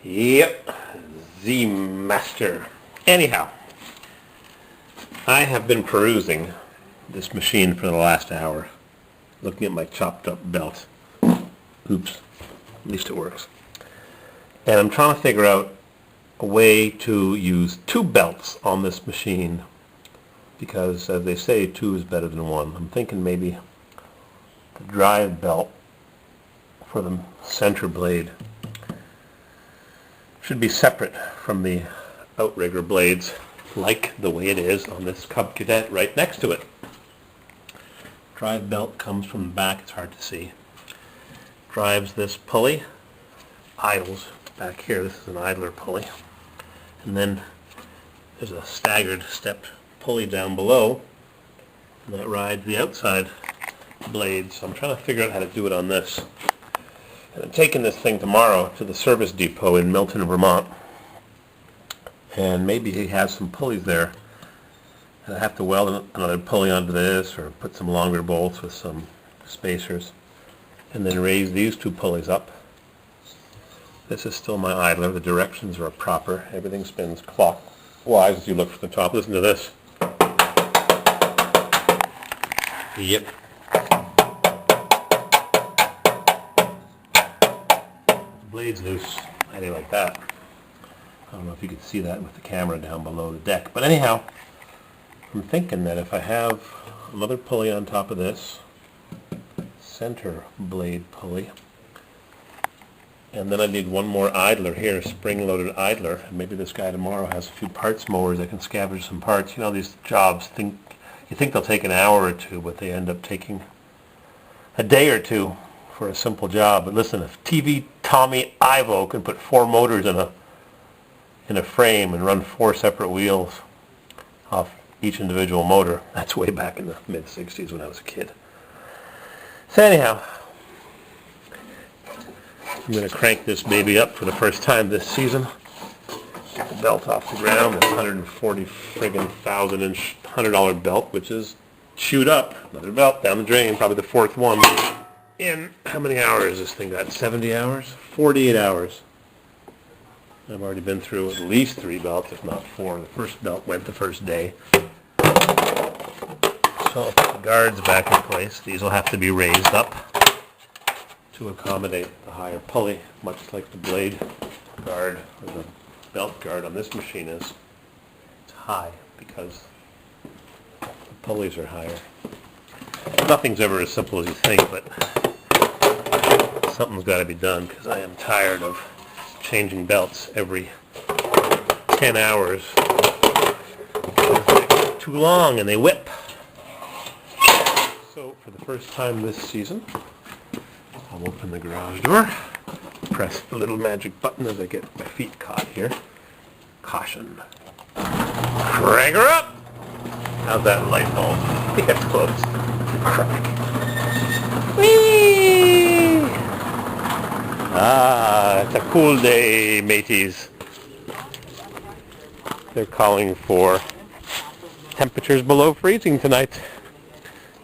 Yep, Z-Master. Anyhow, I have been perusing this machine for the last hour, looking at my chopped up belt. Oops, at least it works. And I'm trying to figure out a way to use two belts on this machine, because as they say, two is better than one. I'm thinking maybe the drive belt for the center blade should be separate from the outrigger blades, like the way it is on this Cub Cadet right next to it. Drive belt comes from the back, it's hard to see. Drives this pulley, idles back here. This is an idler pulley. And then there's a staggered stepped pulley down below, and that rides the outside blade. So I'm trying to figure out how to do it on this. And I'm taking this thing tomorrow to the service depot in Milton, Vermont. And maybe he has some pulleys there. And I have to weld another pulley onto this, or put some longer bolts with some spacers, and then raise these two pulleys up. This is still my idler. The directions are proper. Everything spins clockwise as you look from the top. Listen to this. Yep. The blade's loose. How do you like that? I don't know if you can see that with the camera down below the deck. But anyhow, I'm thinking that if I have another pulley on top of this, center blade pulley, and then I need one more idler here, a spring-loaded idler, and maybe this guy tomorrow has a few parts mowers. I can scavenge some parts. You know, these jobs, you think they'll take an hour or two, but they end up taking a day or two for a simple job. But listen, if TV Tommy Ivo can put 4 motors in a frame and run 4 separate wheels off each individual motor, that's way back in the mid-60s when I was a kid. So anyhow, I'm going to crank this baby up for the first time this season. Get the belt off the ground. This 140 friggin' $1,000-inch $100 belt, which is chewed up. Another belt down the drain, probably the 4th one. In how many hours this thing got? 70 hours? 48 hours. I've already been through at least 3 belts, if not 4. The first belt went the first day. So I'll put the guards back in place. These will have to be raised up to accommodate the higher pulley, much like the blade guard or the belt guard on this machine is. It's high because the pulleys are higher. Nothing's ever as simple as you think, but something's got to be done, because I am tired of changing belts every 10 hours. They're too long and they whip. So for the first time this season, I'll open the garage door, press the little magic button as I get my feet caught here. Caution. Crank her up! How's that light bulb? Get close. Crack. Whee! Ah, it's a cool day, mateys. They're calling for temperatures below freezing tonight.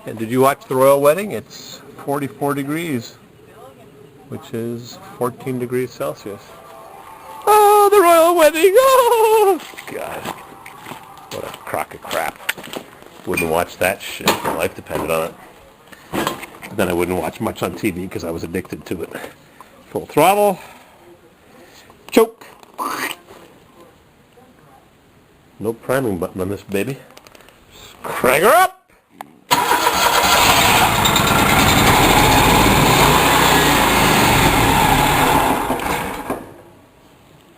And did you watch the royal wedding? It's 44 degrees, which is 14 degrees Celsius. Oh, the royal wedding! Oh, God. What a crock of crap. Wouldn't watch that shit if my life depended on it. But then I wouldn't watch much on TV because I was addicted to it. Full throttle. Choke. No priming button on this baby. Just crank her up!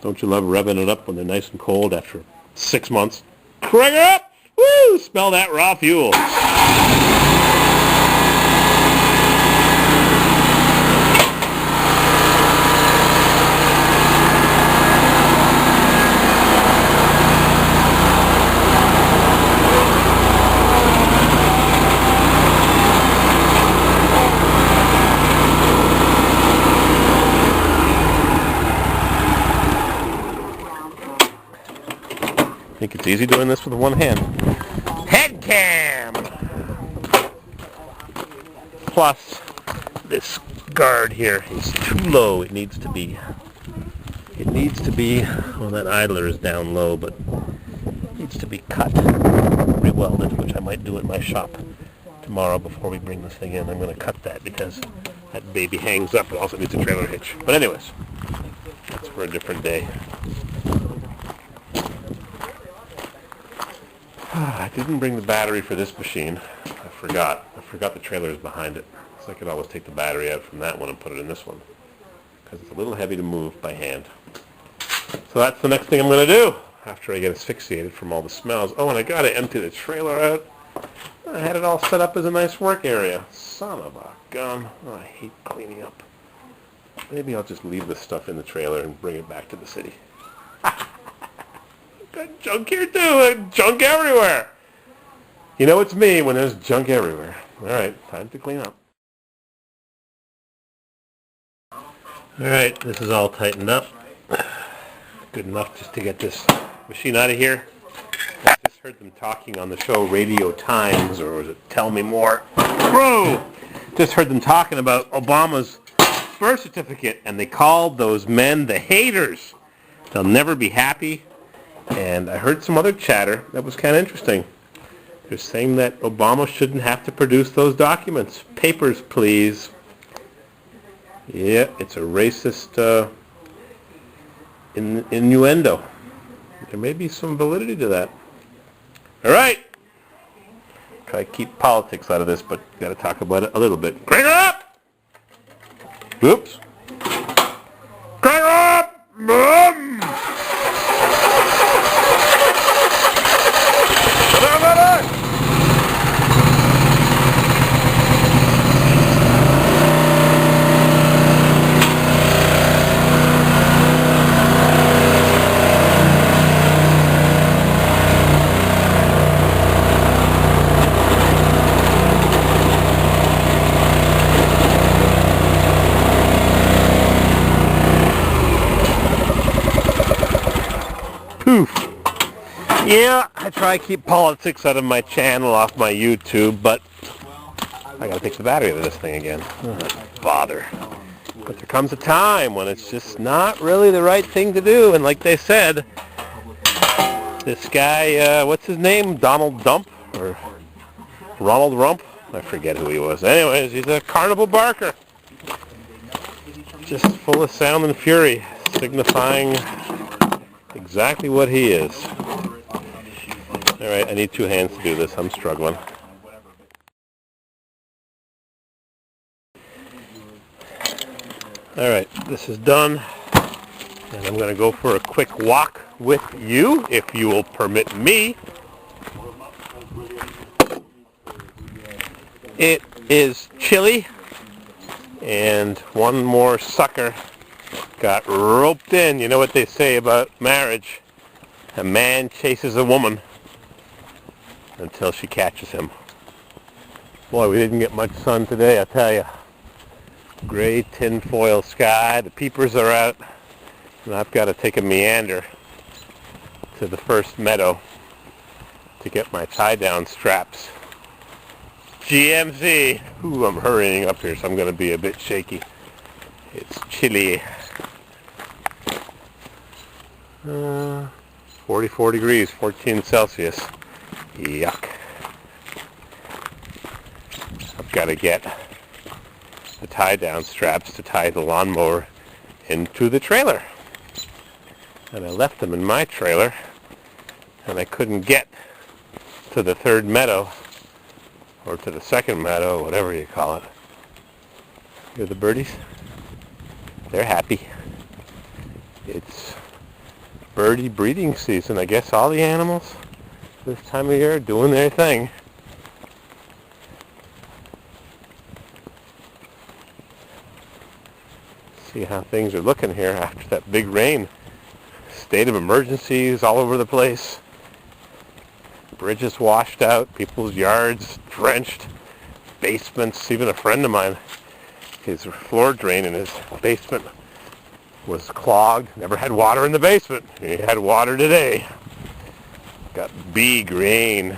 Don't you love revving it up when they're nice and cold after 6 months? Crank her up! Woo! Smell that raw fuel. I think it's easy doing this with one hand. Head cam! Plus, this guard here is too low. It needs to be It needs to be, well, that idler is down low, but it needs to be cut, rewelded, which I might do at my shop tomorrow before we bring this thing in. I'm going to cut that because that baby hangs up. It also needs a trailer hitch. But anyways, that's for a different day. I didn't bring the battery for this machine. I forgot. I forgot the trailer is behind it. So I could always take the battery out from that one and put it in this one, because it's a little heavy to move by hand. So that's the next thing I'm going to do after I get asphyxiated from all the smells. Oh, and I got to empty the trailer out. I had it all set up as a nice work area. Son of a gun. Oh, I hate cleaning up. Maybe I'll just leave this stuff in the trailer and bring it back to the city. Got junk here too. Junk everywhere. You know it's me when there's junk everywhere. All right, time to clean up. All right, this is all tightened up. Good enough just to get this machine out of here. I just heard them talking on the show Radio Times, or was it Tell Me More? Whoa! Just heard them talking about Obama's birth certificate, and they called those men the haters. They'll never be happy. And I heard some other chatter that was kind of interesting. They're saying that Obama shouldn't have to produce those documents. Papers, please. Yeah, it's a racist innuendo. There may be some validity to that. All right. Try to keep politics out of this, but got to talk about it a little bit. Crank it up! Oops. Crank it up! Yeah, I try to keep politics out of my channel off my YouTube, but I gotta take the battery out of this thing again. Bother. But there comes a time when it's just not really the right thing to do, and like they said, this guy, what's his name? Donald Dump? Or Ronald Rump? I forget who he was. Anyways, he's a carnival barker. Just full of sound and fury, signifying exactly what he is. All right, I need two hands to do this. I'm struggling. All right, this is done. And I'm going to go for a quick walk with you, if you will permit me. It is chilly, and one more sucker got roped in. You know what they say about marriage? A man chases a woman until she catches him. Boy, we didn't get much sun today, I tell you. Gray tinfoil sky, the peepers are out, and I've got to take a meander to the first meadow to get my tie-down straps. GMC! Ooh, I'm hurrying up here, so I'm going to be a bit shaky. It's chilly. 44 degrees, 14 Celsius. Yuck. I've got to get the tie-down straps to tie the lawnmower into the trailer. And I left them in my trailer, and I couldn't get to the third meadow, or to the second meadow, whatever you call it. Hear the birdies? They're happy. It's birdie breeding season. I guess all the animals this time of year doing their thing. See how things are looking here after that big rain. State of emergencies all over the place. Bridges washed out, people's yards drenched, basements. Even a friend of mine, his floor drain in his basement was clogged. Never had water in the basement. He had water today. Got big rain.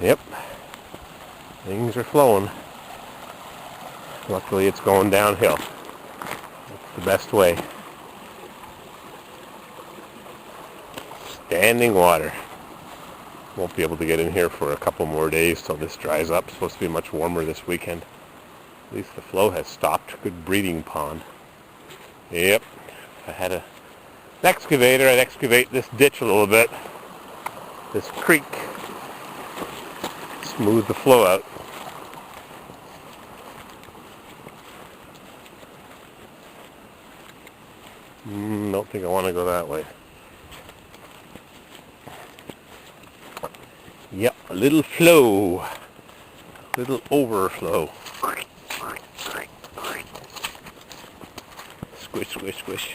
Yep. Things are flowing. Luckily it's going downhill. That's the best way. Standing water. Won't be able to get in here for a couple more days till this dries up. It's supposed to be much warmer this weekend. At least the flow has stopped. Good breeding pond. Yep. If I had an excavator, I'd excavate this ditch a little bit. This creek. Smooth the flow out. Don't think I want to go that way. Yep, a little flow. A little overflow. Squish, squish, squish.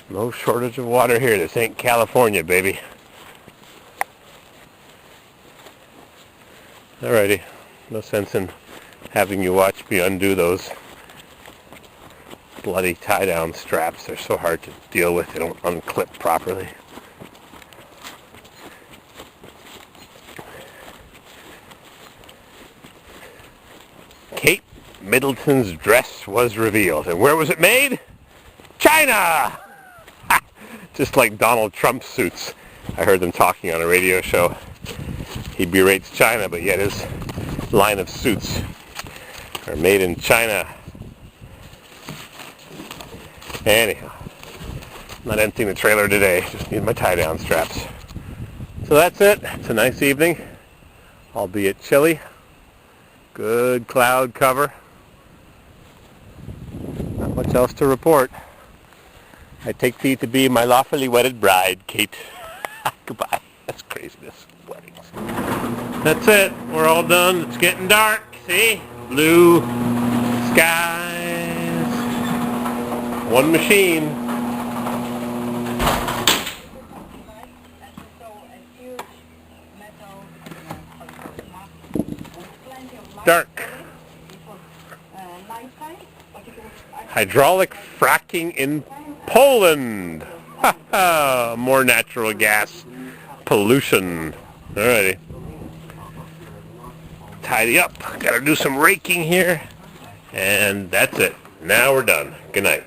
No shortage of water here. This ain't California, baby. Alrighty. No sense in having you watch me undo those bloody tie-down straps. They're so hard to deal with. They don't unclip properly. Kate Middleton's dress was revealed. And where was it made? China! Just like Donald Trump's suits. I heard them talking on a radio show. He berates China, but yet his line of suits are made in China. Anyhow, not emptying the trailer today. Just need my tie-down straps. So that's it. It's a nice evening, albeit chilly. Good cloud cover. Not much else to report. I take thee to be my lawfully wedded bride, Kate. Goodbye. That's craziness. Weddings. That's it. We're all done. It's getting dark. See? Blue skies. One machine. Dark. Hydraulic fracking in Poland. More natural gas pollution. Alrighty. Tidy up. Gotta do some raking here. And that's it. Now we're done. Good night.